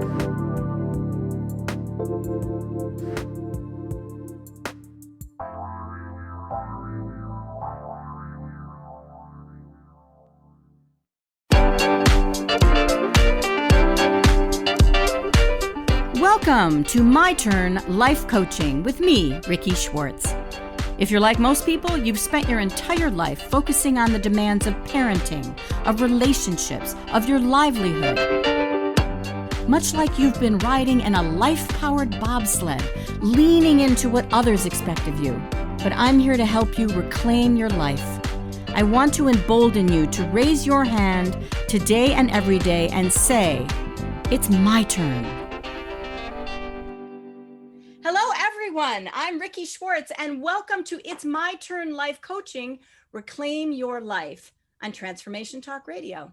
Welcome to My Turn Life Coaching with me, Rikki Schwartz. If you're like most people, you've spent your entire life focusing on the demands of parenting, of relationships, of your livelihood. Much like you've been riding in a life-powered bobsled, leaning into what others expect of you. But I'm here to help you reclaim your life. I want to embolden you to raise your hand today and every day and say, "It's my turn." Hello, everyone. I'm Rikki Schwartz, and welcome to It's My Turn Life Coaching, Reclaim Your Life on Transformation Talk Radio.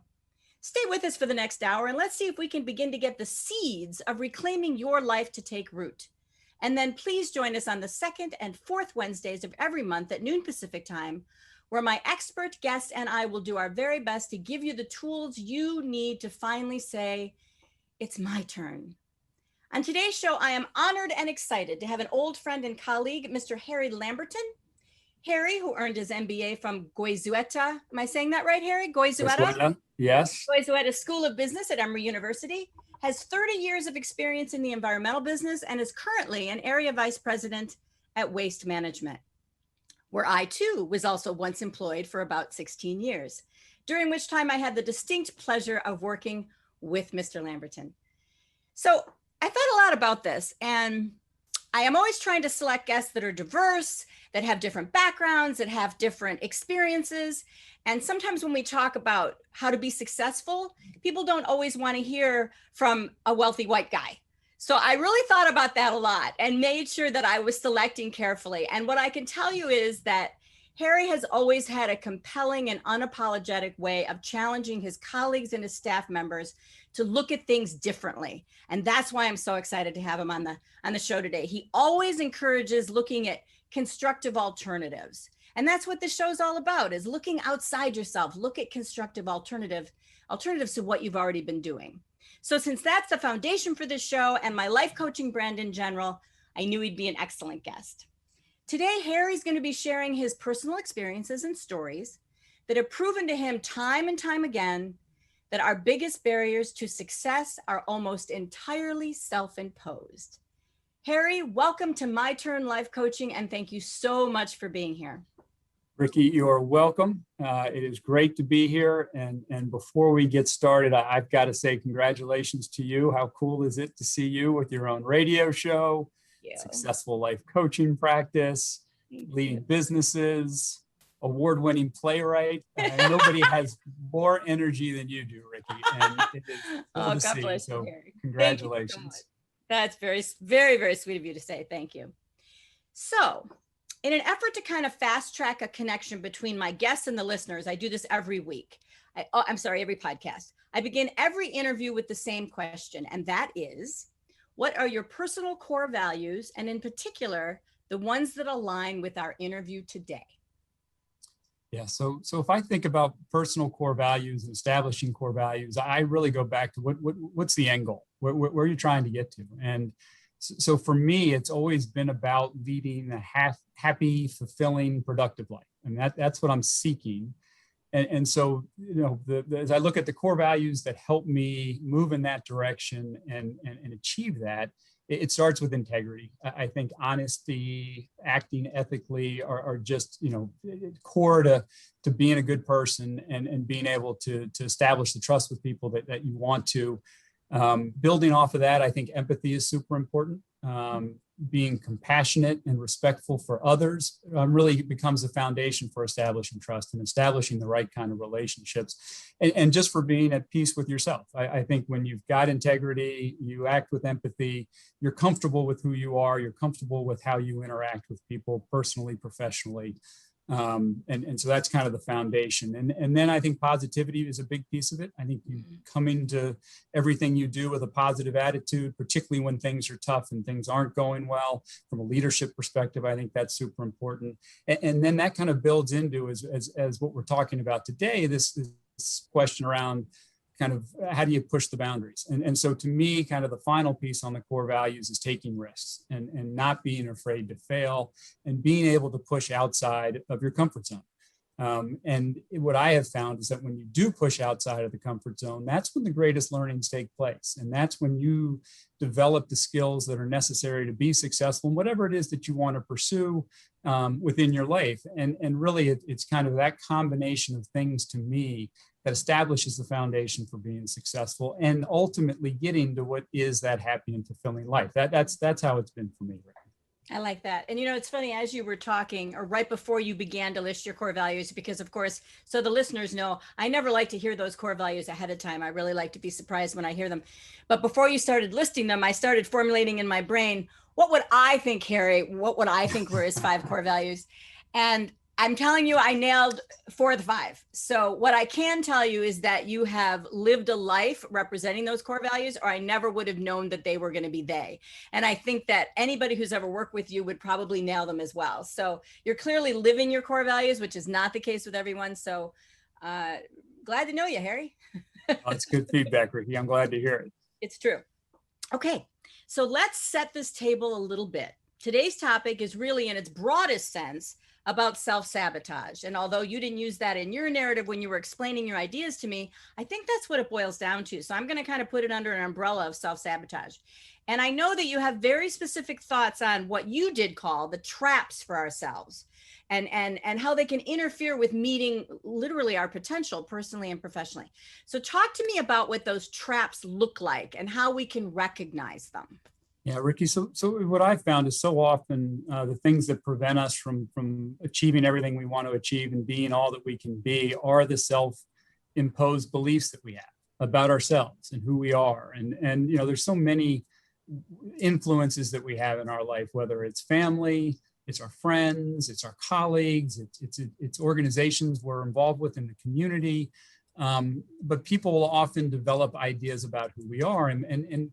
Stay with us for the next hour, and let's see if we can begin to get the seeds of reclaiming your life to take root. And then please join us on the second and fourth Wednesdays of every month at noon Pacific time, where my expert guest and I will do our very best to give you the tools you need to finally say, "It's my turn." On today's show, I am honored and excited to have an old friend and colleague, Mr. Harry Lamberton. Harry, who earned his MBA from Goizueta. Am I saying that right, Harry? Goizueta? Yes. Goizueta School of Business at Emory University, has 30 years of experience in the environmental business and is currently an area vice president at Waste Management, where I too was also once employed for about 16 years, during which time I had the distinct pleasure of working with Mr. Lamberton. So I thought a lot about this, and I am always trying to select guests that are diverse, that have different backgrounds, that have different experiences. And sometimes when we talk about how to be successful, people don't always want to hear from a wealthy white guy. So I really thought about that a lot and made sure that I was selecting carefully. And what I can tell you is that Harry has always had a compelling and unapologetic way of challenging his colleagues and his staff members to look at things differently. And that's why I'm so excited to have him on the show today. He always encourages looking at constructive alternatives. And that's what this show's all about, is looking outside yourself, look at constructive alternatives to what you've already been doing. So since that's the foundation for this show and my life coaching brand in general, I knew he'd be an excellent guest. Today, Harry's going to be sharing his personal experiences and stories that have proven to him time and time again that our biggest barriers to success are almost entirely self-imposed. Harry, welcome to My Turn Life Coaching, and thank you so much for being here. Rikki, you are welcome. It is great to be here. And before we get started, I've got to say congratulations to you. How cool is it to see you with your own radio show, successful life coaching practice, leading businesses, award-winning playwright. Nobody has more energy than you do, Rikki. And it is cool to see you. So congratulations. That's very, very, very sweet of you to say. Thank you. So in an effort to kind of fast track a connection between my guests and the listeners, I do this every week. Every podcast. I begin every interview with the same question, and that is, what are your personal core values, and in particular, the ones that align with our interview today? Yeah, so if I think about personal core values and establishing core values, I really go back to what's the end goal? Where are you trying to get to? And so for me, it's always been about leading a happy, fulfilling, productive life. And that's what I'm seeking. And so, as I look at the core values that help me move in that direction and achieve that, it starts with integrity. I think honesty, acting ethically are just, core to being a good person and being able to establish the trust with people that you want to. Building off of that, I think empathy is super important. Being compassionate and respectful for others really becomes the foundation for establishing trust and establishing the right kind of relationships, and just for being at peace with yourself. I think when you've got integrity, you act with empathy, you're comfortable with who you are, you're comfortable with how you interact with people personally, professionally. And so that's kind of the foundation. And then I think positivity is a big piece of it. I think you come into everything you do with a positive attitude, particularly when things are tough and things aren't going well. From a leadership perspective, I think that's super important. And then that kind of builds into, as what we're talking about today, this question around kind of how do you push the boundaries? And so to me, kind of the final piece on the core values is taking risks and not being afraid to fail and being able to push outside of your comfort zone. And what I have found is that when you do push outside of the comfort zone, that's when the greatest learnings take place. And that's when you develop the skills that are necessary to be successful in whatever it is that you want to pursue within your life. And really, it's kind of that combination of things to me that establishes the foundation for being successful and ultimately getting to what is that happy and fulfilling life. That's how it's been for me, Rick. I like that. And it's funny, as you were talking or right before you began to list your core values, because of course, so the listeners know, I never like to hear those core values ahead of time. I really like to be surprised when I hear them. But before you started listing them, I started formulating in my brain, what would I think, Harry, what would I think were his 5 core values? And I'm telling you, I nailed 4 of the 5. So what I can tell you is that you have lived a life representing those core values, or I never would have known that they were going to be they. And I think that anybody who's ever worked with you would probably nail them as well. So you're clearly living your core values, which is not the case with everyone. So glad to know you, Harry. Oh, it's good feedback, Rikki. I'm glad to hear it. It's true. Okay, so let's set this table a little bit. Today's topic is really, in its broadest sense, about self-sabotage. And although you didn't use that in your narrative when you were explaining your ideas to me, I think that's what it boils down to. So I'm going to kind of put it under an umbrella of self-sabotage. And I know that you have very specific thoughts on what you did call the traps for ourselves and how they can interfere with meeting literally our potential personally and professionally. So talk to me about what those traps look like and how we can recognize them. Yeah, Rikki. So what I've found is so often the things that prevent us from achieving everything we want to achieve and being all that we can be are the self-imposed beliefs that we have about ourselves and who we are. And there's so many influences that we have in our life, whether it's family, it's our friends, it's our colleagues, it's organizations we're involved with in the community. But people will often develop ideas about who we are, and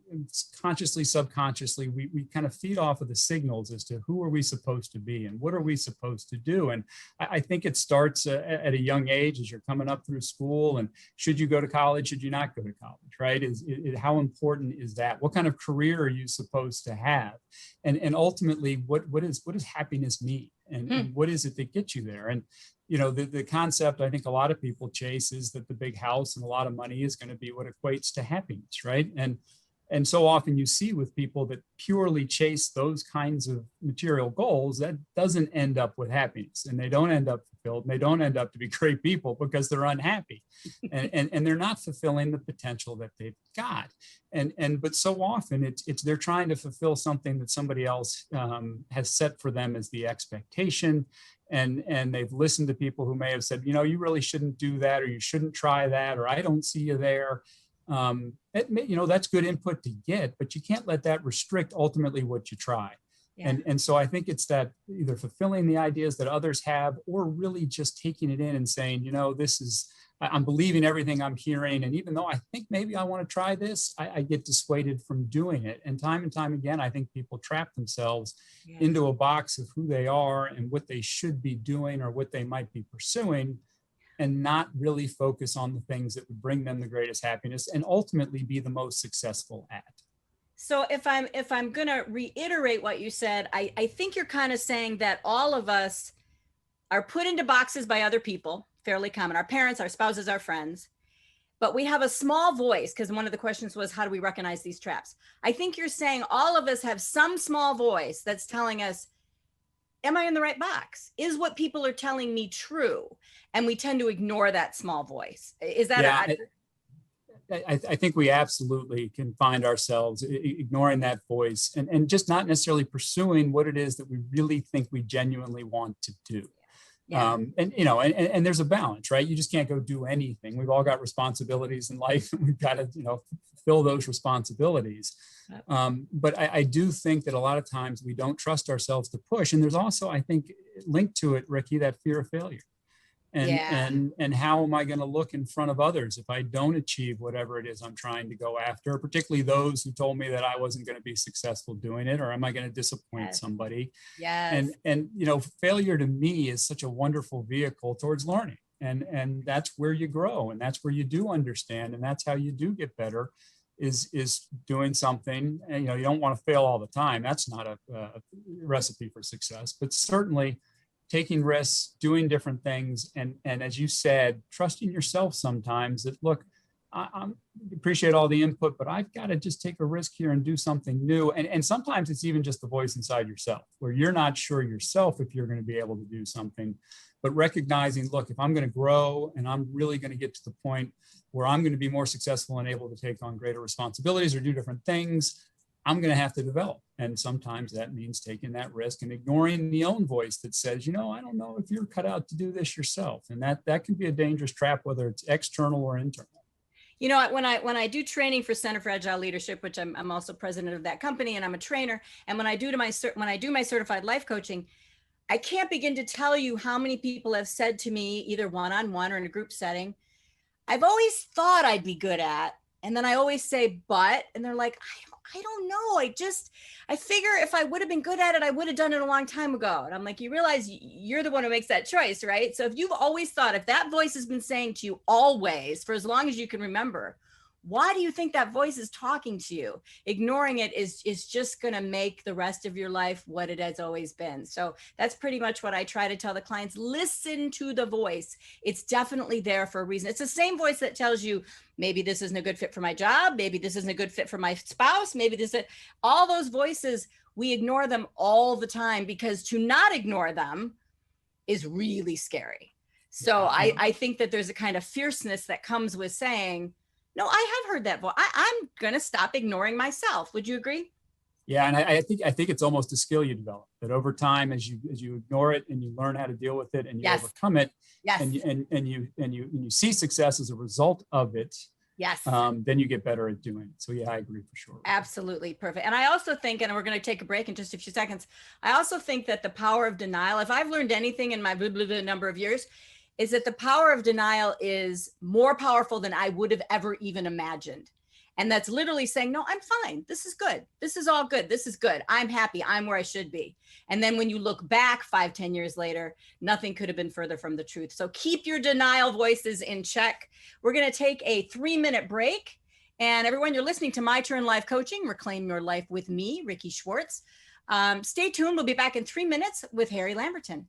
consciously, subconsciously, we kind of feed off of the signals as to who are we supposed to be and what are we supposed to do. And I think it starts at a young age as you're coming up through school. And should you go to college? Should you not go to college? Right? How important is that? What kind of career are you supposed to have? And ultimately, what does happiness mean? And what is it that gets you there? And the concept I think a lot of people chase is that the big house and a lot of money is going to be what equates to happiness, right? And so often you see with people that purely chase those kinds of material goals, that doesn't end up with happiness, and they don't end up fulfilled, and they don't end up to be great people because they're unhappy, and they're not fulfilling the potential that they've got. But so often it's they're trying to fulfill something that somebody else has set for them as the expectation. And they've listened to people who may have said, you really shouldn't do that, or you shouldn't try that, or I don't see you there. That's good input to get, but you can't let that restrict ultimately what you try. Yeah. And so I think it's that either fulfilling the ideas that others have, or really just taking it in and saying, I'm believing everything I'm hearing. And even though I think maybe I want to try this, I get dissuaded from doing it. And time again, I think people trap themselves into a box of who they are and what they should be doing or what they might be pursuing, and not really focus on the things that would bring them the greatest happiness and ultimately be the most successful at. So if I'm going to reiterate what you said, I think you're kind of saying that all of us are put into boxes by other people, fairly common, our parents, our spouses, our friends, but we have a small voice, because one of the questions was, how do we recognize these traps? I think you're saying all of us have some small voice that's telling us, am I in the right box? Is what people are telling me true? And we tend to ignore that small voice. Is that I think we absolutely can find ourselves ignoring that voice and just not necessarily pursuing what it is that we really think we genuinely want to do. Yeah. And there's a balance, right? You just can't go do anything. We've all got responsibilities in life, and we've got to, fulfill those responsibilities. But I do think that a lot of times we don't trust ourselves to push. And there's also, I think, linked to it, Rikki, that fear of failure. And how am I going to look in front of others if I don't achieve whatever it is I'm trying to go after, particularly those who told me that I wasn't going to be successful doing it, or am I going to disappoint somebody? Yes. And failure to me is such a wonderful vehicle towards learning. And that's where you grow, and that's where you do understand, and that's how you do get better, is doing something. And you don't want to fail all the time. That's not a recipe for success, but certainly taking risks, doing different things, and as you said, trusting yourself sometimes that, look, I appreciate all the input, but I've got to just take a risk here and do something new. And sometimes it's even just the voice inside yourself where you're not sure yourself if you're going to be able to do something, but recognizing, look, if I'm going to grow and I'm really going to get to the point where I'm going to be more successful and able to take on greater responsibilities or do different things, I'm going to have to develop. And sometimes that means taking that risk and ignoring the own voice that says, I don't know if you're cut out to do this yourself. And that can be a dangerous trap, whether it's external or internal. When I do training for Center for Agile Leadership, which I'm also president of that company, and I'm a trainer, and when I do my certified life coaching, I can't begin to tell you how many people have said to me, either one-on-one or in a group setting, I've always thought I'd be good at, and then I always say, but, and they're like, I don't know. I figure if I would have been good at it, I would have done it a long time ago. And I'm like, you realize you're the one who makes that choice, right? So if you've always thought, if that voice has been saying to you always, for as long as you can remember, why do you think that voice is talking to you? Ignoring it is just going to make the rest of your life what it has always been. So that's pretty much what I try to tell the clients. Listen to the voice. It's definitely there for a reason. It's the same voice that tells you, maybe this isn't a good fit for my job. Maybe this isn't a good fit for my spouse. Maybe all those voices, we ignore them all the time because to not ignore them is really scary. So I think that there's a kind of fierceness that comes with saying, no, I have heard that voice. I'm going to stop ignoring myself. Would you agree? Yeah, and I think it's almost a skill you develop, that over time, as you ignore it and you learn how to deal with it and you overcome it, and you see success as a result of it. Yes. Then you get better at doing it. So yeah, I agree for sure. Absolutely perfect. And I also think, and we're going to take a break in just a few seconds, I also think that the power of denial, if I've learned anything in my number of years, is that the power of denial is more powerful than I would have ever even imagined. And that's literally saying, no, I'm fine. This is good. This is all good. This is good. I'm happy. I'm where I should be. And then when you look back 5-10 years later, nothing could have been further from the truth. So keep your denial voices in check. We're going to take a 3-minute break. And everyone, you're listening to My Turn Life Coaching, Reclaim Your Life with me, Rikki Schwartz. Stay tuned. We'll be back in 3 minutes with Harry Lamberton.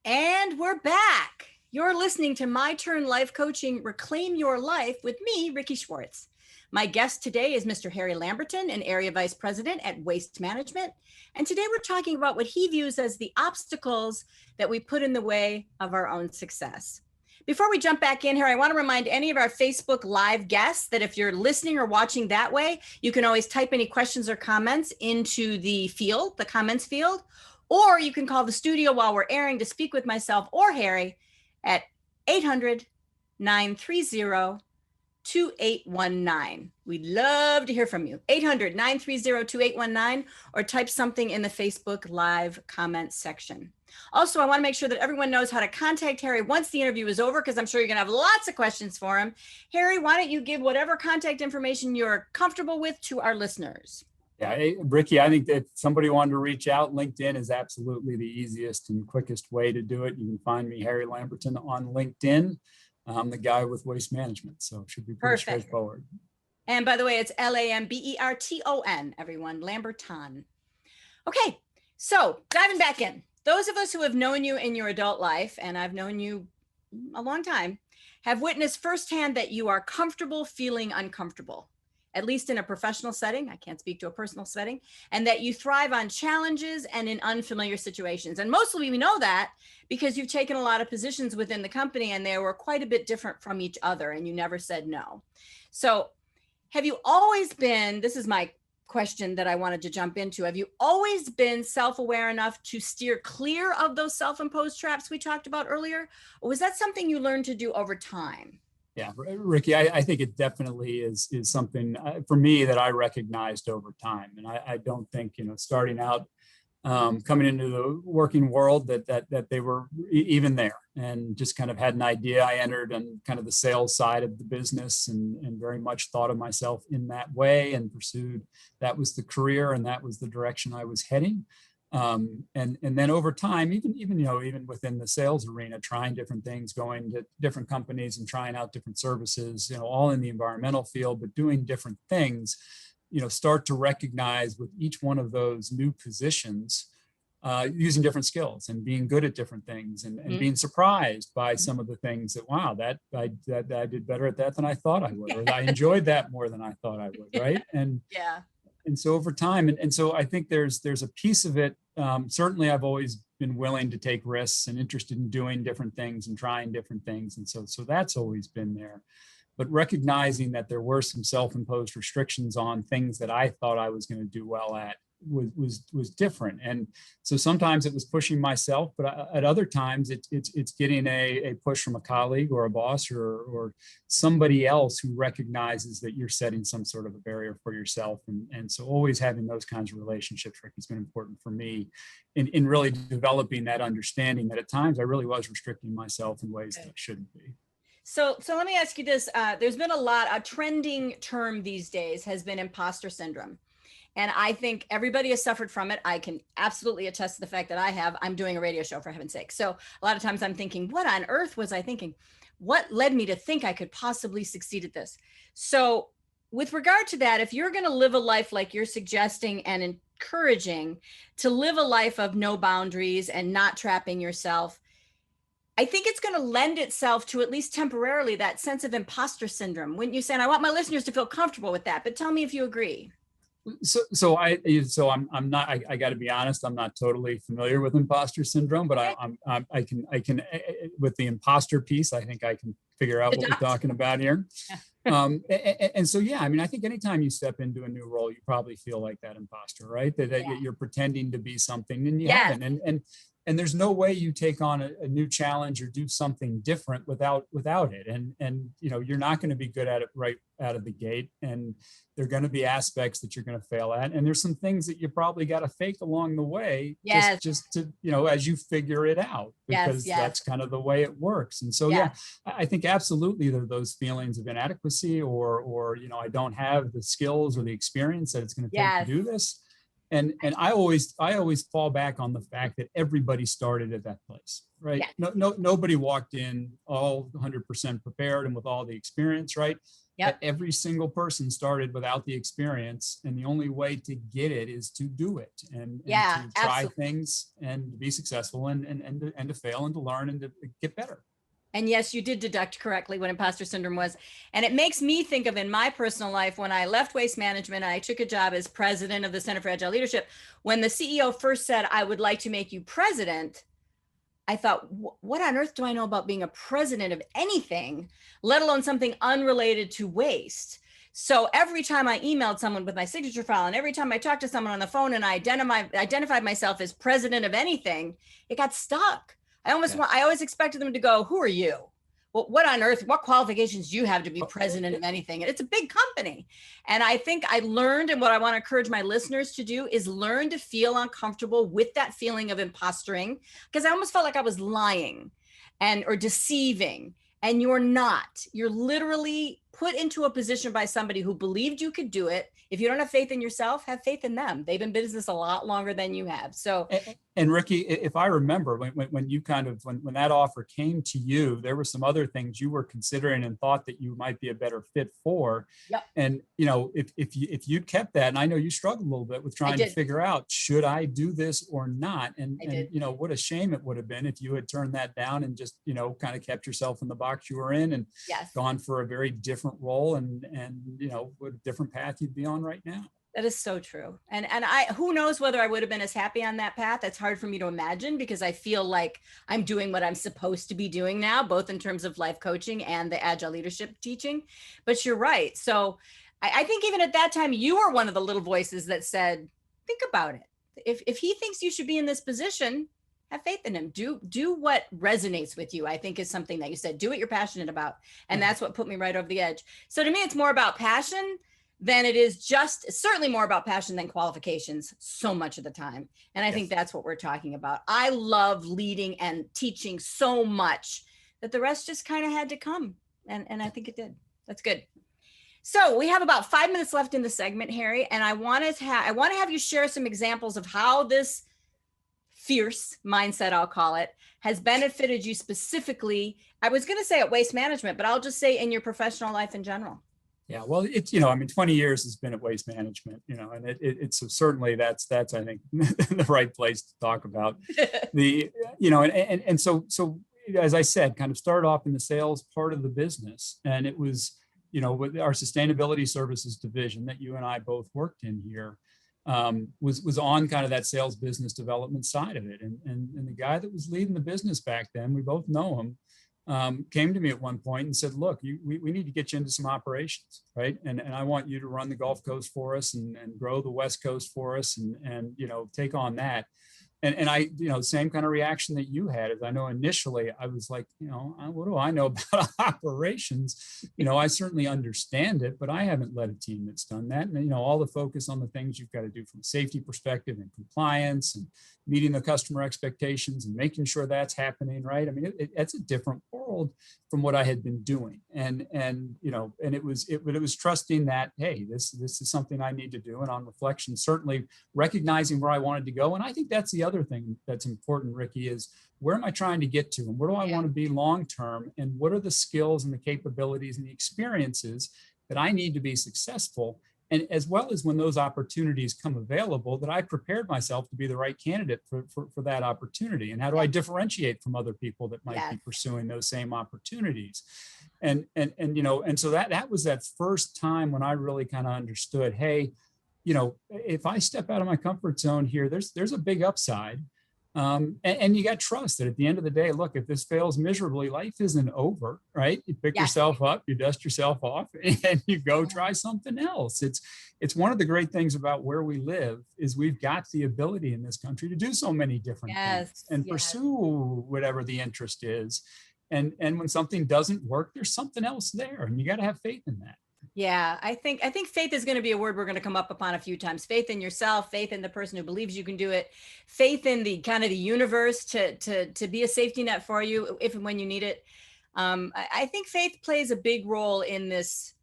And we're back. You're listening to My Turn Life Coaching, Reclaim Your Life with me, Rikki Schwartz. My guest today is Mr. Harry Lamberton, an Area Vice President at Waste Management. And today we're talking about what he views as the obstacles that we put in the way of our own success. Before we jump back in here, I want to remind any of our Facebook Live guests that if you're listening or watching that way, you can always type any questions or comments into the field, the comments field. Or you can call the studio while we're airing to speak with myself or Harry at 800-930-2819. We'd love to hear from you. 800-930-2819, or type something in the Facebook Live comments section. Also, I want to make sure that everyone knows how to contact Harry once the interview is over, because I'm sure you're going to have lots of questions for him. Harry, why don't you give whatever contact information you're comfortable with to our listeners? Yeah, Rikki, I think that if somebody wanted to reach out, LinkedIn is absolutely the easiest and quickest way to do it. You can find me, Harry Lamberton, on LinkedIn. I'm the guy with Waste Management, so it should be pretty straightforward. And by the way, it's Lamberton, everyone, Lamberton. Okay, so diving back in. Those of us who have known you in your adult life, and I've known you a long time, have witnessed firsthand that you are comfortable feeling uncomfortable, at least in a professional setting. I can't speak to a personal setting, and that you thrive on challenges and in unfamiliar situations. And mostly we know that because you've taken a lot of positions within the company and they were quite a bit different from each other, and you never said no. So have you always been, this is my question that I wanted to jump into, have you always been self-aware enough to steer clear of those self-imposed traps we talked about earlier? Or was that something you learned to do over time? Yeah, Rikki, I think it definitely is something for me that I recognized over time. And I don't think, starting out coming into the working world that they were even there, and just kind of had an idea. I entered on kind of the sales side of the business, and very much thought of myself in that way, and pursued that was the career, and that was the direction I was heading. And then over time, even within the sales arena, trying different things, going to different companies and trying out different services, all in the environmental field, but doing different things, start to recognize with each one of those new positions, using different skills and being good at different things, and being surprised by some of the things that, wow, that I did better at that than I thought I would, or I enjoyed that more than I thought I would. Right. And so over time, and so I think there's a piece of it. Certainly I've always been willing to take risks and interested in doing different things and trying different things. And so that's always been there. But recognizing that there were some self-imposed restrictions on things that I thought I was going to do well at was different. And so sometimes it was pushing myself, but at other times it's getting a push from a colleague or a boss or somebody else who recognizes that you're setting some sort of a barrier for yourself. And so always having those kinds of relationships, Rikki, has been important for me in really developing that understanding that at times I really was restricting myself in ways that I shouldn't be. So let me ask you this. There's been a trending term these days has been imposter syndrome. And I think everybody has suffered from it. I can absolutely attest to the fact that I'm doing a radio show, for heaven's sake. So a lot of times I'm thinking, what on earth was I thinking? What led me to think I could possibly succeed at this? So with regard to that, if you're going to live a life like you're suggesting and encouraging, to live a life of no boundaries and not trapping yourself, I think it's going to lend itself to, at least temporarily, that sense of imposter syndrome. Wouldn't you say? And I want my listeners to feel comfortable with that, but tell me if you agree. So I'm not, I got to be honest, I'm not totally familiar with imposter syndrome, but I can with the imposter piece, I think I can figure out what we're talking about here. And so, yeah, I mean, I think anytime you step into a new role, you probably feel like that imposter, right? That you're pretending to be something and you haven't. And there's no way you take on a new challenge or do something different without it. And you're not going to be good at it right out of the gate. And there are going to be aspects that you're going to fail at. And there's some things that you probably got to fake along the way, just to, as you figure it out, because that's kind of the way it works. And so, I think absolutely there are those feelings of inadequacy or I don't have the skills or the experience that it's going to take to do this. And I always fall back on the fact that everybody started at that place, right? Nobody walked in all 100% prepared and with all the experience, right? Every single person started without the experience, and the only way to get it is to do it and to try things and to be successful and to fail and to learn and to get better. And yes, you did deduct correctly what imposter syndrome was. And it makes me think of, in my personal life, when I left Waste Management, I took a job as president of the Center for Agile Leadership. When the CEO first said, I would like to make you president, I thought, what on earth do I know about being a president of anything, let alone something unrelated to waste? So every time I emailed someone with my signature file, and every time I talked to someone on the phone and I identified myself as president of anything, it got stuck. I always expected them to go, who are you? Well, what on earth, what qualifications do you have to be president of anything? And it's a big company. And I think I learned, and what I want to encourage my listeners to do is learn to feel uncomfortable with that feeling of impostoring, because I almost felt like I was lying or deceiving. And you're not. You're literally put into a position by somebody who believed you could do it. If you don't have faith in yourself, have faith in them. They've been in business a lot longer than you have. So, and Rikki, if I remember when you when that offer came to you, there were some other things you were considering and thought that you might be a better fit for. And if you'd kept that, and I know you struggled a little bit with trying to figure out, should I do this or not? And what a shame it would have been if you had turned that down and just kind of kept yourself in the box you were in and gone for a very different role and what a different path you'd be on right now. That is so true. And who knows whether I would have been as happy on that path. That's hard for me to imagine, because I feel like I'm doing what I'm supposed to be doing now, both in terms of life coaching and the agile leadership teaching. But you're right. So I think even at that time, you were one of the little voices that said, think about it. If he thinks you should be in this position, have faith in him. Do what resonates with you, I think, is something that you said. Do what you're passionate about. And that's what put me right over the edge. So to me, it's more about passion than it is just, certainly more about passion than qualifications so much of the time. And I think that's what we're talking about. I love leading and teaching so much that the rest just kind of had to come. And I think it did. That's good. So we have about 5 minutes left in the segment, Harry, and I want to have you share some examples of how this fierce mindset, I'll call it, has benefited you specifically. I was going to say at Waste Management, but I'll just say in your professional life in general. Yeah, well, it's, I mean, 20 years has been at Waste Management, and it's so certainly that's, I think, the right place to talk about so as I said, kind of started off in the sales part of the business. And it was, with our sustainability services division that you and I both worked in here, was on kind of that sales business development side of it. And the guy that was leading the business back then, we both know him, came to me at one point and said, look, we need to get you into some operations, right? And I want you to run the Gulf Coast for us and grow the West Coast for us and take on that. And I, same kind of reaction that you had. Is I know initially I was like, what do I know about operations? I certainly understand it, but I haven't led a team that's done that. And, all the focus on the things you've got to do from a safety perspective and compliance and meeting the customer expectations and making sure that's happening, right? I mean, it's a different world from what I had been doing. And it was trusting that, hey, this is something I need to do. And on reflection, certainly recognizing where I wanted to go. And I think that's the other thing that's important, Rikki, is where am I trying to get to and where do I want to be long-term? And what are the skills and the capabilities and the experiences that I need to be successful? And as well as when those opportunities come available, that I prepared myself to be the right candidate for that opportunity. And how do I differentiate from other people that might be pursuing those same opportunities? And so that was that first time when I really kind of understood, hey, if I step out of my comfort zone here, there's a big upside. And you got trust that at the end of the day, look, if this fails miserably, life isn't over, right? You pick yourself up, you dust yourself off, and you go try something else. It's one of the great things about where we live is we've got the ability in this country to do so many different things and pursue whatever the interest is. And when something doesn't work, there's something else there, and you got to have faith in that. Yeah, I think faith is going to be a word we're going to come up upon a few times. Faith in yourself, faith in the person who believes you can do it, faith in the kind of the universe to be a safety net for you if and when you need it. I think faith plays a big role in this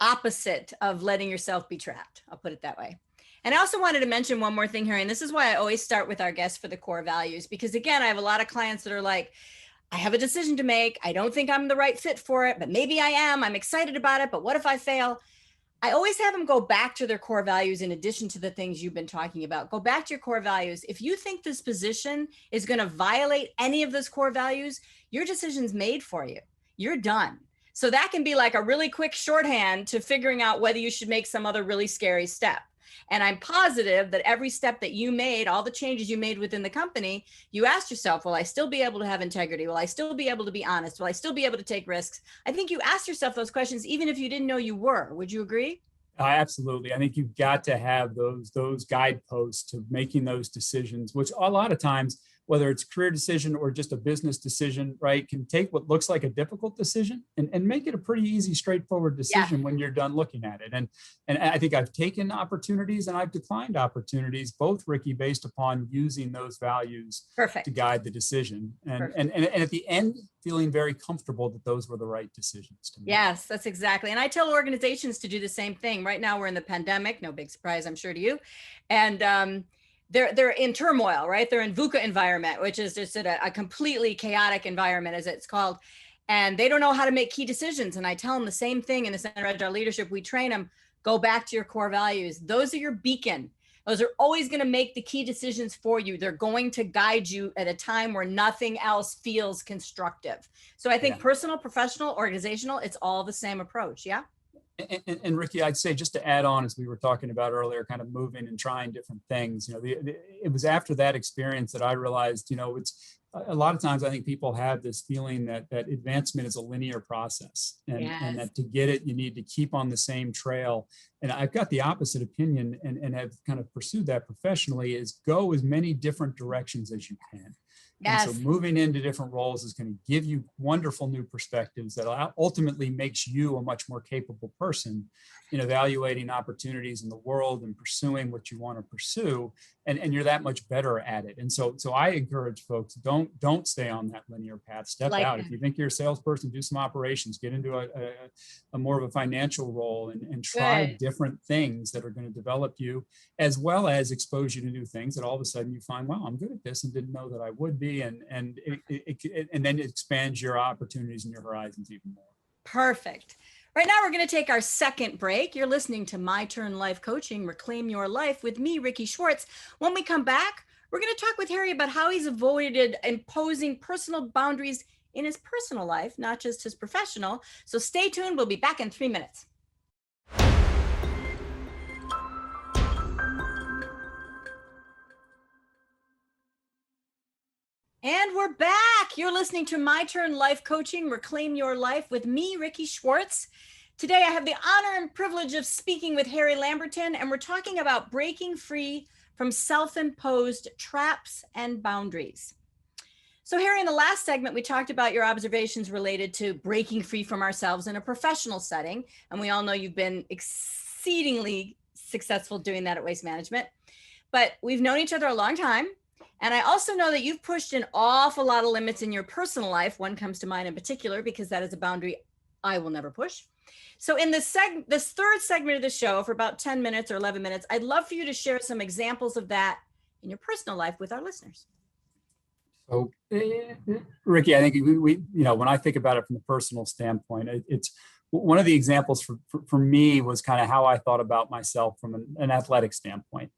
opposite of letting yourself be trapped. I'll put it that way. And I also wanted to mention one more thing here, and this is why I always start with our guests for the core values, because again, I have a lot of clients that are like, I have a decision to make. I don't think I'm the right fit for it, but maybe I am. I'm excited about it, but what if I fail? I always have them go back to their core values in addition to the things you've been talking about. Go back to your core values. If you think this position is going to violate any of those core values, your decision's made for you. You're done. So that can be like a really quick shorthand to figuring out whether you should make some other really scary step. And I'm positive that every step that you made, all the changes you made within the company, you asked yourself, will I still be able to have integrity? Will I still be able to be honest? Will I still be able to take risks? I think you asked yourself those questions, even if you didn't know you were. Would you agree? Absolutely. I think you've got to have those guideposts to making those decisions, which a lot of times, whether it's a career decision or just a business decision, right, can take what looks like a difficult decision and make it a pretty easy, straightforward decision when you're done looking at it. And I think I've taken opportunities and I've declined opportunities, both, Rikki, based upon using those values to guide the decision. And at the end, feeling very comfortable that those were the right decisions to make. Yes, that's exactly. And I tell organizations to do the same thing. Right now, we're in the pandemic, no big surprise, I'm sure to you. And they're in turmoil, right? They're in VUCA environment, which is just a completely chaotic environment, as it's called. And they don't know how to make key decisions. And I tell them the same thing in the Center of Agile Leadership. We train them, go back to your core values. Those are your beacon. Those are always going to make the key decisions for you. They're going to guide you at a time where nothing else feels constructive. So I think personal, professional, organizational, it's all the same approach. Yeah. And Rikki, I'd say, just to add on, as we were talking about earlier, kind of moving and trying different things, it was after that experience that I realized, it's a lot of times I think people have this feeling that advancement is a linear process and that to get it, you need to keep on the same trail. And I've got the opposite opinion and have kind of pursued that professionally, is go as many different directions as you can. And so Yes. moving into different roles is going to give you wonderful new perspectives that ultimately makes you a much more capable person in evaluating opportunities in the world and pursuing what you want to pursue. And you're that much better at it. And so I encourage folks, don't stay on that linear path. Step Like out. that. If you think you're a salesperson, do some operations, get into a more of a financial role and try Good. different things that are going to develop you, as well as expose you to new things that all of a sudden you find, wow, I'm good at this and didn't know that I would be. And then it expands your opportunities and your horizons even more. Perfect. Right now, we're going to take our second break. You're listening to My Turn Life Coaching, Reclaim Your Life with me, Rikki Schwartz. When we come back, we're going to talk with Harry about how he's avoided imposing personal boundaries in his personal life, not just his professional. So stay tuned. We'll be back in 3 minutes. And we're back. You're listening to My Turn Life Coaching, Reclaim Your Life with me, Rikki Schwartz. Today, I have the honor and privilege of speaking with Harry Lamberton, and we're talking about breaking free from self-imposed traps and boundaries. So Harry, in the last segment, we talked about your observations related to breaking free from ourselves in a professional setting. And we all know you've been exceedingly successful doing that at Waste Management. But we've known each other a long time. And I also know that you've pushed an awful lot of limits in your personal life. One comes to mind in particular, because that is a boundary I will never push. So in this third segment of the show, for about 10 minutes or 11 minutes, I'd love for you to share some examples of that in your personal life with our listeners. So, Rikki, I think we when I think about it from the personal standpoint, it's one of the examples for me was kind of how I thought about myself from an athletic standpoint.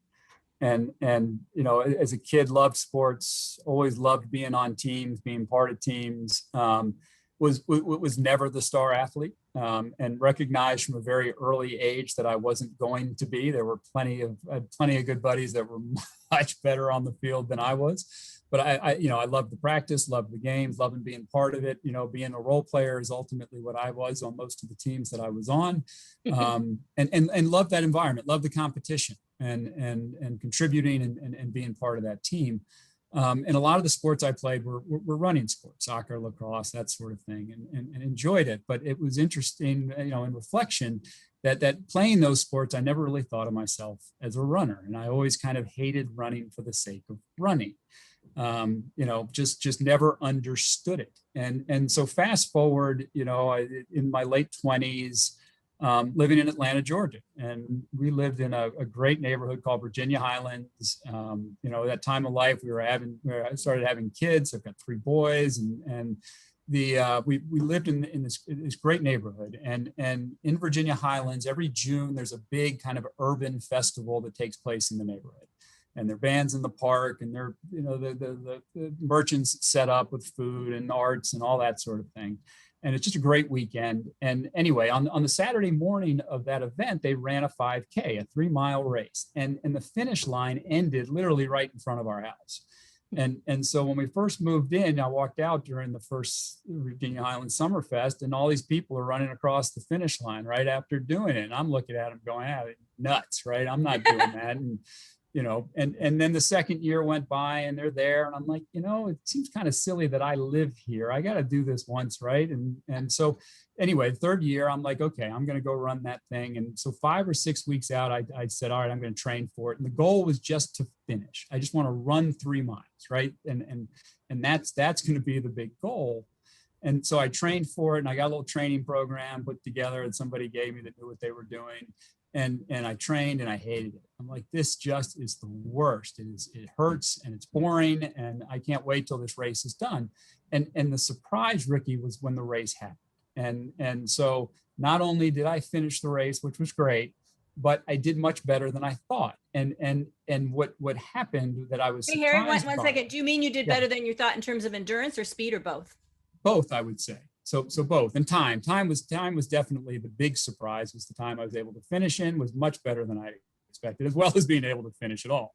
And as a kid, loved sports, always loved being on teams, being part of teams. Was never the star athlete, and recognized from a very early age that I wasn't going to be. There were plenty of good buddies that were much better on the field than I was. But I loved the practice, loved the games, loving being part of it. Being a role player is ultimately what I was on most of the teams that I was on, and loved that environment, loved the competition, and contributing and being part of that team. And a lot of the sports I played were running sports, soccer, lacrosse, that sort of thing, and enjoyed it. But it was interesting, in reflection, that playing those sports, I never really thought of myself as a runner. And I always kind of hated running for the sake of running. Just never understood it. And so fast forward, in my late 20s, living in Atlanta, Georgia. And we lived in a great neighborhood called Virginia Highlands. That time of life I started having kids. I've got 3 boys, and we lived in this great neighborhood. And in Virginia Highlands, every June, there's a big kind of urban festival that takes place in the neighborhood. And there are bands in the park, and they're, the merchants set up with food and arts and all that sort of thing. And it's just a great weekend. And anyway, on the Saturday morning of that event, they ran a 5K, a 3-mile race. And the finish line ended literally right in front of our house. And so when we first moved in, I walked out during the first Virginia Highlands Summerfest, and all these people are running across the finish line right after doing it. And I'm looking at them going, nuts, right? I'm not doing that. And then the second year went by, and they're there, and I'm like, it seems kind of silly that I live here. I got to do this once, right? And so anyway, third year, I'm like, okay, I'm going to go run that thing. And so 5 or 6 weeks out, I said, all right, I'm going to train for it. And the goal was just to finish. I just want to run 3 miles, right? And that's going to be the big goal. And so I trained for it, and I got a little training program put together that somebody gave me that knew what they were doing. And I trained, and I hated it. I'm like, this just is the worst. It hurts, and it's boring, and I can't wait till this race is done. And the surprise, Rikki, was when the race happened. And so not only did I finish the race, which was great, but I did much better than I thought. And what happened that I was Hey, Harry, one by, second. Do you mean you did better than you thought in terms of endurance or speed, or both? Both, I would say. So both. And time was definitely the big surprise. Was the time I was able to finish in was much better than I expected, as well as being able to finish at all.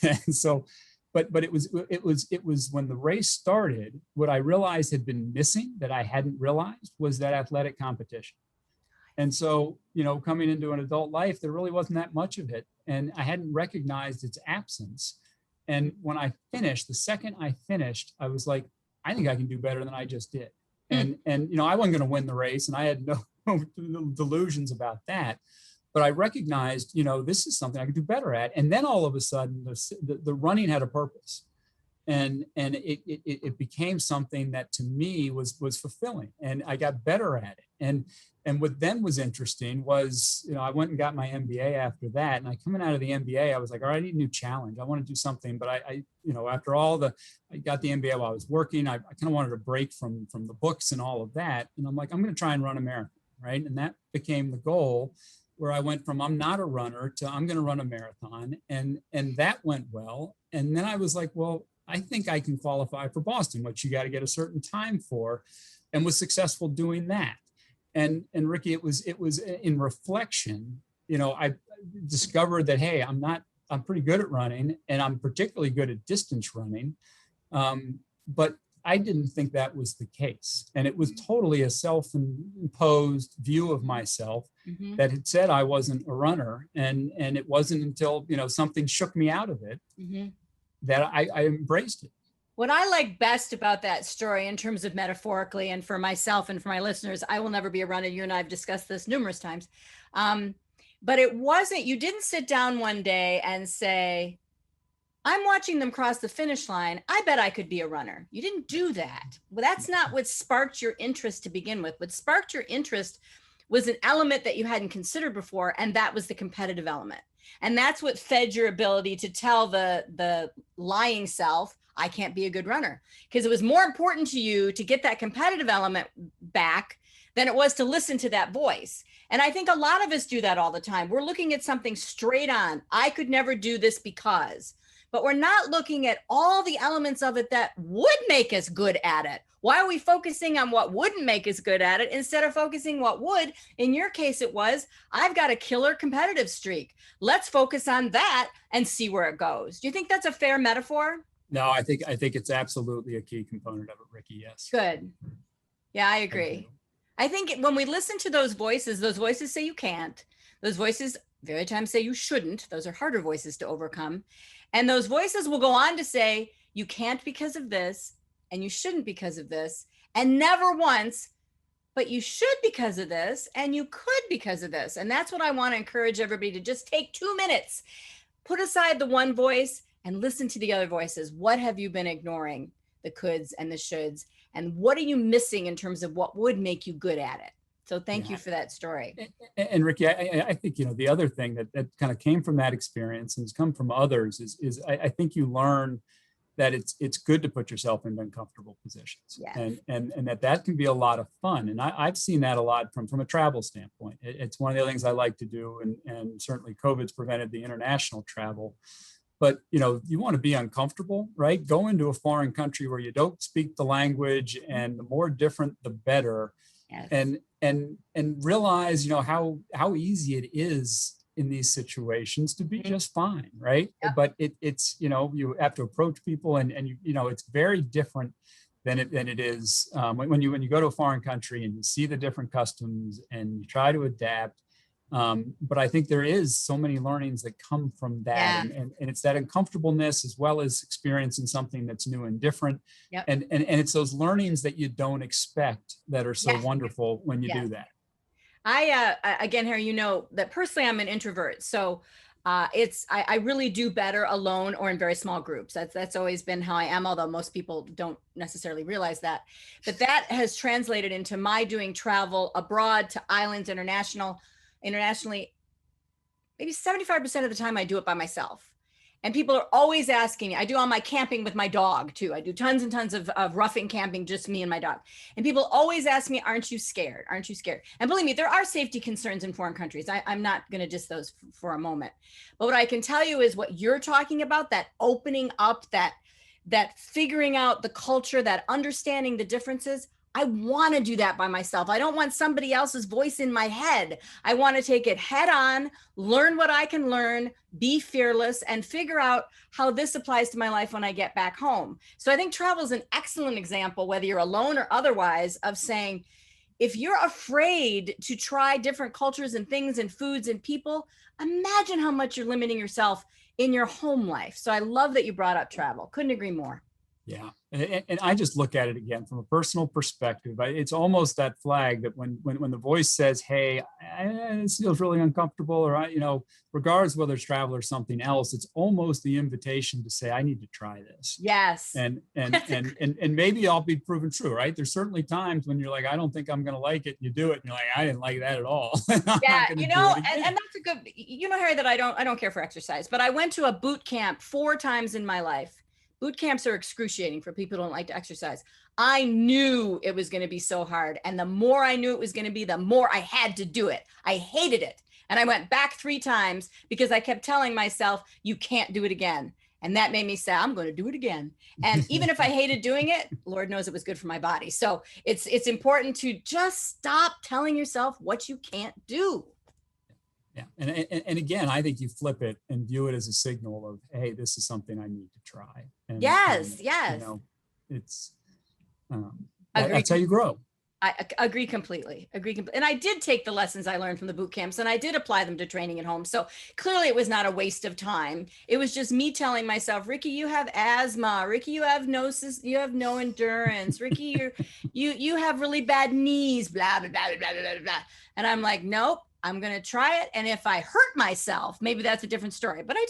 And so, but it was when the race started, what I realized had been missing that I hadn't realized was that athletic competition. And so, coming into an adult life, there really wasn't that much of it, and I hadn't recognized its absence And when I finished, the second I finished, I was like, I think I can do better than I just did. And I wasn't going to win the race, and I had no delusions about that. But I recognized, this is something I could do better at. And then all of a sudden, the running had a purpose, and it became something that to me was fulfilling, and I got better at it. And what then was interesting was, I went and got my MBA after that. And coming out of the MBA, I was like, all right, I need a new challenge. I want to do something. But I after I got the MBA while I was working, I kind of wanted a break from the books and all of that. And I'm like, I'm going to try and run a marathon, right? And that became the goal, where I went from I'm not a runner to I'm going to run a marathon. And that went well. And then I was like, well, I think I can qualify for Boston, which you got to get a certain time for, and was successful doing that. And Rikki, it was in reflection, I discovered that, hey, I'm pretty good at running, and I'm particularly good at distance running. But I didn't think that was the case. And it was totally a self-imposed view of myself that had said I wasn't a runner. And it wasn't until, something shook me out of it that I embraced it. What I like best about that story, in terms of metaphorically, and for myself and for my listeners, I will never be a runner. You and I have discussed this numerous times. But you didn't sit down one day and say, I'm watching them cross the finish line, I bet I could be a runner. You didn't do that. Well, that's not what sparked your interest to begin with. What sparked your interest was an element that you hadn't considered before, and that was the competitive element. And that's what fed your ability to tell the lying self, I can't be a good runner, because it was more important to you to get that competitive element back than it was to listen to that voice. And I think a lot of us do that all the time. We're looking at something straight on. I could never do this because, but we're not looking at all the elements of it that would make us good at it. Why are we focusing on what wouldn't make us good at it instead of focusing what would? In your case, it was, I've got a killer competitive streak. Let's focus on that and see where it goes. Do you think that's a fair metaphor? No, I think it's absolutely a key component of it, Rikki. Yes. Good. Yeah, I agree. I think when we listen to those voices say you can't. Those voices very times say you shouldn't. Those are harder voices to overcome. And those voices will go on to say, you can't because of this, and you shouldn't because of this, and never once, but you should because of this, and you could because of this. And that's what I want to encourage everybody to just take 2 minutes, put aside the one voice and listen to the other voices. What have you been ignoring? The coulds and the shoulds, and what are you missing in terms of what would make you good at it? So thank you for that story. And Rikki, I think, the other thing that kind of came from that experience and has come from others is I think you learn that it's good to put yourself in uncomfortable positions. Yes. And that can be a lot of fun. And I've seen that a lot from a travel standpoint. It's one of the things I like to do. And certainly COVID's prevented the international travel. But, you want to be uncomfortable, right? Go into a foreign country where you don't speak the language, and the more different, the better. Yes. And realize, how easy it is in these situations to be just fine, right? Yep. But it's you have to approach people, and it's very different than it is when you go to a foreign country and you see the different customs and you try to adapt. But I think there is so many learnings that come from that, and it's that uncomfortableness as well as experiencing something that's new and different. Yep. And it's those learnings that you don't expect that are so wonderful when you do that. Again, Harry, that personally I'm an introvert, so I really do better alone or in very small groups. That's always been how I am, although most people don't necessarily realize that. But that has translated into my doing travel abroad to islands, internationally, maybe 75% of the time I do it by myself. And people are always asking me, I do all my camping with my dog too. I do tons and tons of roughing camping, just me and my dog. And people always ask me, aren't you scared? Aren't you scared? And believe me, there are safety concerns in foreign countries. I'm not going to diss those for a moment. But what I can tell you is what you're talking about, that opening up, that figuring out the culture, that understanding the differences, I want to do that by myself. I don't want somebody else's voice in my head. I want to take it head on, learn what I can learn, be fearless, and figure out how this applies to my life when I get back home. So I think travel is an excellent example, whether you're alone or otherwise, of saying, if you're afraid to try different cultures and things and foods and people, imagine how much you're limiting yourself in your home life. So I love that you brought up travel. Couldn't agree more. Yeah. And I just look at it again from a personal perspective. It's almost that flag that when the voice says, hey, this feels really uncomfortable, or, regardless of whether it's travel or something else, it's almost the invitation to say, I need to try this. Yes. And maybe I'll be proven true, right? There's certainly times when you're like, I don't think I'm going to like it. And you do it and you're like, I didn't like that at all. Yeah. And that's a good, Harry, that I don't care for exercise, but I went to a boot camp 4 times in my life. Boot camps are excruciating for people who don't like to exercise. I knew it was going to be so hard. And the more I knew it was going to be, the more I had to do it. I hated it. And I went back 3 times because I kept telling myself, you can't do it again. And that made me say, I'm going to do it again. And even if I hated doing it, Lord knows it was good for my body. So it's important to just stop telling yourself what you can't do. Yeah. And again, I think you flip it and view it as a signal of, hey, this is something I need to try. And, yes. It's, that's how you grow. I agree completely. And I did take the lessons I learned from the boot camps and I did apply them to training at home. So clearly it was not a waste of time. It was just me telling myself, Rikki, you have asthma. Rikki, you have no endurance. Rikki, you have really bad knees, blah, blah, blah, blah, blah, blah. And I'm like, nope, I'm going to try it. And if I hurt myself, maybe that's a different story, but I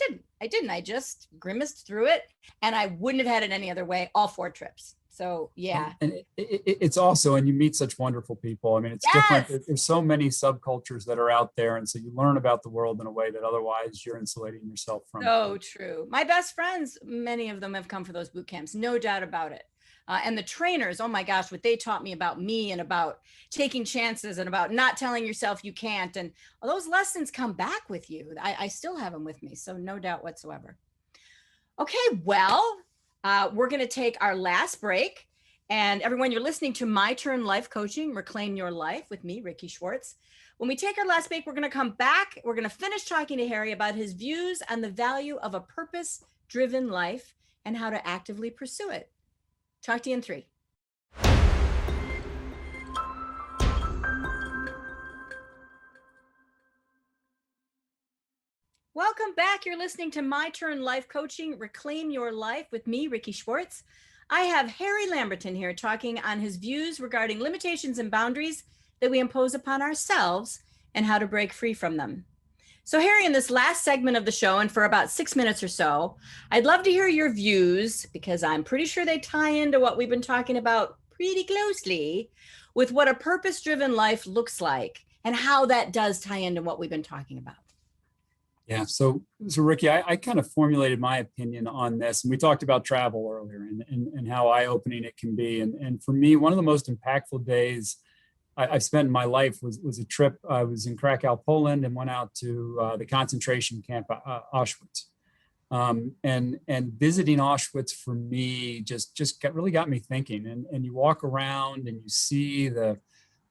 didn't. I just grimaced through it and I wouldn't have had it any other way, all 4 trips. So, yeah. And it's also, and you meet such wonderful people. I mean, it's different. There's so many subcultures that are out there. And so you learn about the world in a way that otherwise you're insulating yourself from. So true. My best friends, many of them have come for those boot camps, no doubt about it. And the trainers, oh my gosh, what they taught me about me and about taking chances and about not telling yourself you can't. And those lessons come back with you. I still have them with me. So no doubt whatsoever. Okay, well, we're going to take our last break. And everyone, you're listening to My Turn Life Coaching, Reclaim Your Life with me, Rikki Schwartz. When we take our last break, we're going to come back. We're going to finish talking to Harry about his views on the value of a purpose-driven life and how to actively pursue it. Talk to you in 3. Welcome back. You're listening to My Turn Life Coaching, Reclaim Your Life with me, Rikki Schwartz. I have Harry Lamberton here talking on his views regarding limitations and boundaries that we impose upon ourselves and how to break free from them. So Harry, in this last segment of the show, and for about 6 minutes or so, I'd love to hear your views because I'm pretty sure they tie into what we've been talking about pretty closely with what a purpose-driven life looks like and how that does tie into what we've been talking about. Yeah. So Rikki, I kind of formulated my opinion on this, and we talked about travel earlier and how eye-opening it can be. And for me, one of the most impactful days I've spent in my life was a trip. I was in Krakow, Poland, and went out to the concentration camp, Auschwitz. And visiting Auschwitz for me just really got me thinking. And you walk around and you see the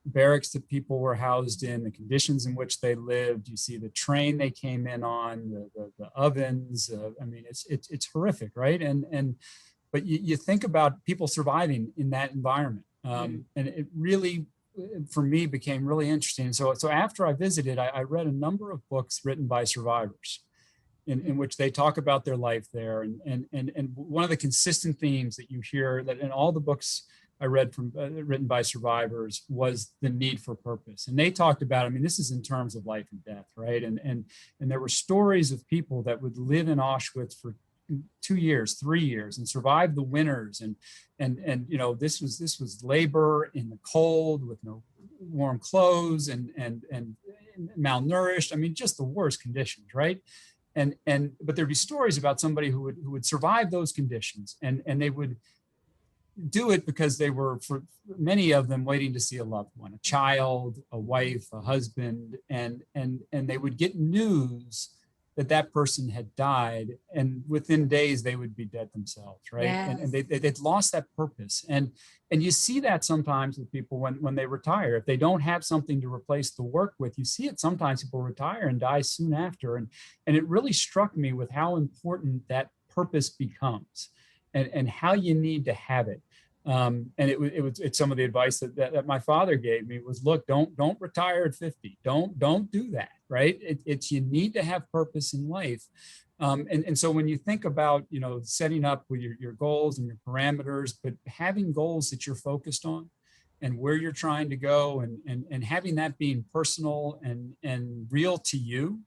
barracks that people were housed in, the conditions in which they lived. You see the train they came in on, the ovens. I mean, it's horrific, right? But you think about people surviving in that environment, and it really, for me, became really interesting. So after I visited, I read a number of books written by survivors, in which they talk about their life there. And one of the consistent themes that you hear that in all the books I read from written by survivors was the need for purpose. And they talked about, I mean, this is in terms of life and death, right? And there were stories of people that would live in Auschwitz for 2 years, 3 years, and survive the winters. And this was labor in the cold with no warm clothes and malnourished. I mean, just the worst conditions, right? But there'd be stories about somebody who would survive those conditions, and they would do it because they were, for many of them, waiting to see a loved one, a child, a wife, a husband, and they would get news that person had died, and within days they would be dead themselves, right? Yes. And they'd lost that purpose. And you see that sometimes with people when they retire. If they don't have something to replace the work with, you see it sometimes. People retire and die soon after. And it really struck me with how important that purpose becomes and how you need to have it. And it's some of the advice that my father gave me was, look, don't retire at 50. Don't do that, right? You need to have purpose in life. And so when you think about, setting up with your goals and your parameters, but having goals that you're focused on and where you're trying to go, and having that being personal and real to you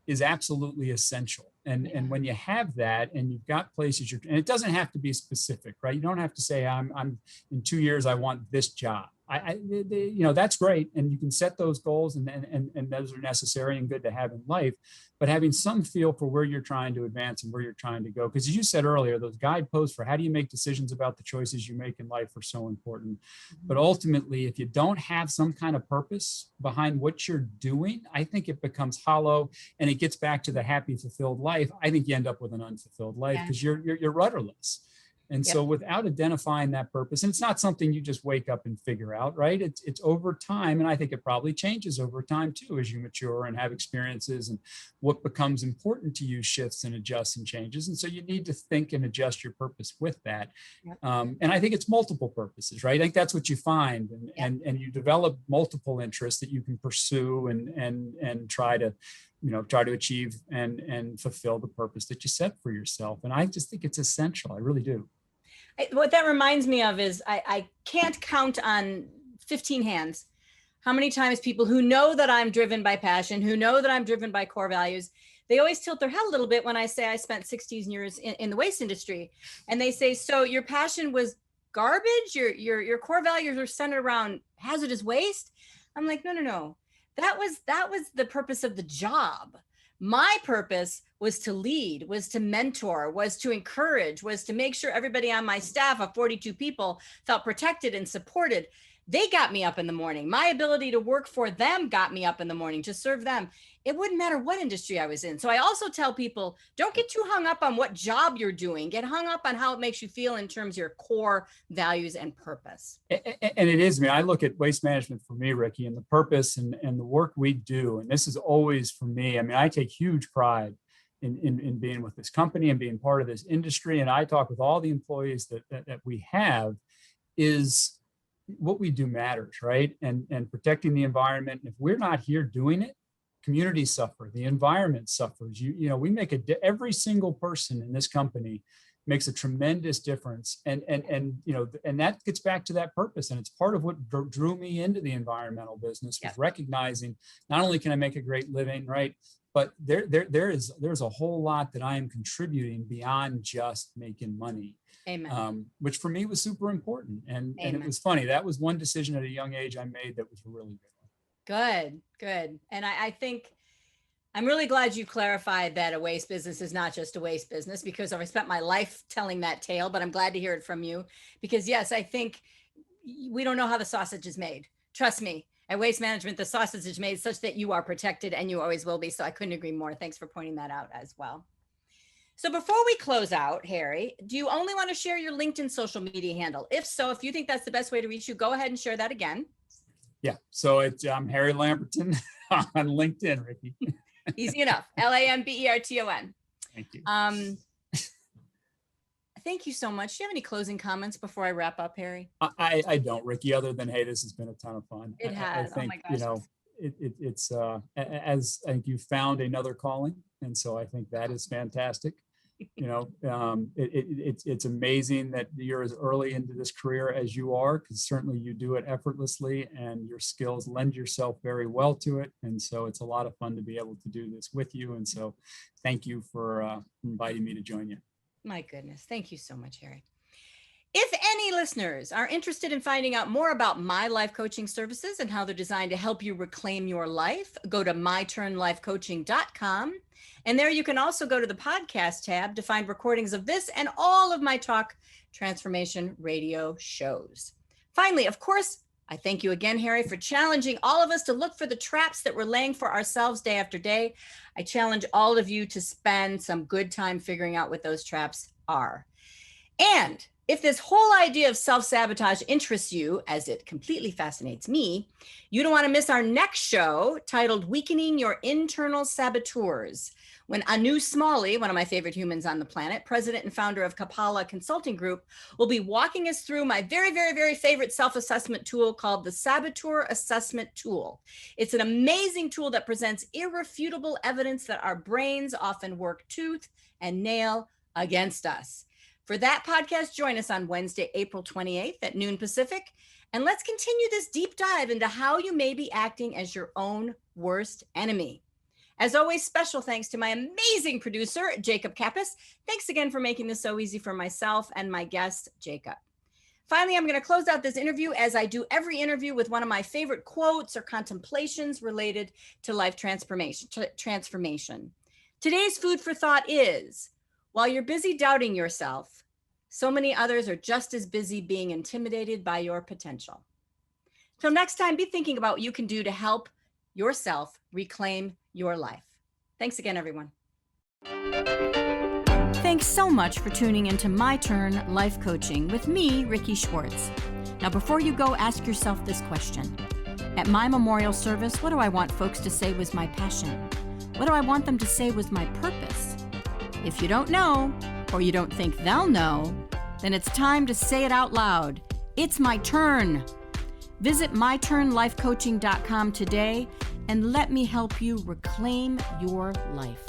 is absolutely essential. And when you have that and you've got places and it doesn't have to be specific, right? You don't have to say, I'm in 2 years, I want this job. That's great. And you can set those goals and those are necessary and good to have in life, but having some feel for where you're trying to advance and where you're trying to go. Because as you said earlier, those guideposts for how do you make decisions about the choices you make in life are so important. But ultimately, if you don't have some kind of purpose behind what you're doing, I think it becomes hollow, and it gets back to the happy, fulfilled life. I think you end up with an unfulfilled life because you're rudderless. And so without identifying that purpose, and it's not something you just wake up and figure out, right? It's over time. And I think it probably changes over time too, as you mature and have experiences, and what becomes important to you shifts and adjusts and changes. And so you need to think and adjust your purpose with that. And I think it's multiple purposes, right? I think that's what you find, and you develop multiple interests that you can pursue and try to achieve and fulfill the purpose that you set for yourself. And I just think it's essential. I really do. What that reminds me of is I can't count on 15 hands how many times people who know that I'm driven by passion, who know that I'm driven by core values, they always tilt their head a little bit when I say I spent 16 years in the waste industry. And they say, so your passion was garbage? Your core values are centered around hazardous waste? I'm like, no. That was the purpose of the job. My purpose was to lead, was to mentor, was to encourage, was to make sure everybody on my staff of 42 people felt protected and supported. They got me up in the morning. My ability to work for them got me up in the morning to serve them. It wouldn't matter what industry I was in. So I also tell people, don't get too hung up on what job you're doing. Get hung up on how it makes you feel in terms of your core values and purpose. And it is, I look at waste management for me, Rikki, and the purpose and the work we do. And this is always for me. I take huge pride in being with this company and being part of this industry. And I talk with all the employees that we have, is what we do matters, right? And protecting the environment. If we're not here doing it, communities suffer, the environment suffers. We make every single person in this company makes a tremendous difference. And that gets back to that purpose. And it's part of what drew me into the environmental business, was recognizing not only can I make a great living, right? But there's a whole lot that I am contributing beyond just making money. Amen. Which for me was super important. And it was funny. That was one decision at a young age I made that was a really good one. Good. And I think I'm really glad you clarified that a waste business is not just a waste business, because I've spent my life telling that tale, but I'm glad to hear it from you, because yes, I think we don't know how the sausage is made. Trust me. At Waste Management, the sausage is made such that you are protected, and you always will be. So I couldn't agree more. Thanks for pointing that out as well. So before we close out, Harry, do you only want to share your LinkedIn social media handle? If so, if you think that's the best way to reach you, go ahead and share that again. Yeah. So I'm Harry Lamberton on LinkedIn, Rikki. Easy enough. Lamberton. Thank you. Thank you so much. Do you have any closing comments before I wrap up, Harry? I don't, Rikki, other than, hey, this has been a ton of fun. It has. I think, oh my gosh. It's as I think you found another calling. And so I think that is fantastic. It's amazing that you're as early into this career as you are, because certainly you do it effortlessly and your skills lend yourself very well to it. And so it's a lot of fun to be able to do this with you. And so thank you for inviting me to join you. My goodness. Thank you so much, Harry. If any listeners are interested in finding out more about my life coaching services and how they're designed to help you reclaim your life, go to myturnlifecoaching.com. And there you can also go to the podcast tab to find recordings of this and all of my Talk Transformation radio shows. Finally, of course, I thank you again, Harry, for challenging all of us to look for the traps that we're laying for ourselves day after day. I challenge all of you to spend some good time figuring out what those traps are. And if this whole idea of self-sabotage interests you, as it completely fascinates me, you don't want to miss our next show titled Weakening Your Internal Saboteurs. when Anu Smalley, one of my favorite humans on the planet, president and founder of Kapala Consulting Group, will be walking us through my very, very, very favorite self-assessment tool called the Saboteur Assessment Tool. It's an amazing tool that presents irrefutable evidence that our brains often work tooth and nail against us. For that podcast, join us on Wednesday, April 28th at noon Pacific, and let's continue this deep dive into how you may be acting as your own worst enemy. As always, special thanks to my amazing producer, Jacob Kappas. Thanks again for making this so easy for myself and my guest, Jacob. Finally, I'm going to close out this interview as I do every interview with one of my favorite quotes or contemplations related to life transformation. Today's food for thought is, while you're busy doubting yourself, so many others are just as busy being intimidated by your potential. Till next time, be thinking about what you can do to help yourself reclaim your life. Thanks again, everyone. Thanks so much for tuning into My Turn Life Coaching with me, Rikki Schwartz. Now, before you go, ask yourself this question. At my memorial service, what do I want folks to say was my passion? What do I want them to say was my purpose? If you don't know, or you don't think they'll know, then it's time to say it out loud. It's my turn. Visit myturnlifecoaching.com today and let me help you reclaim your life.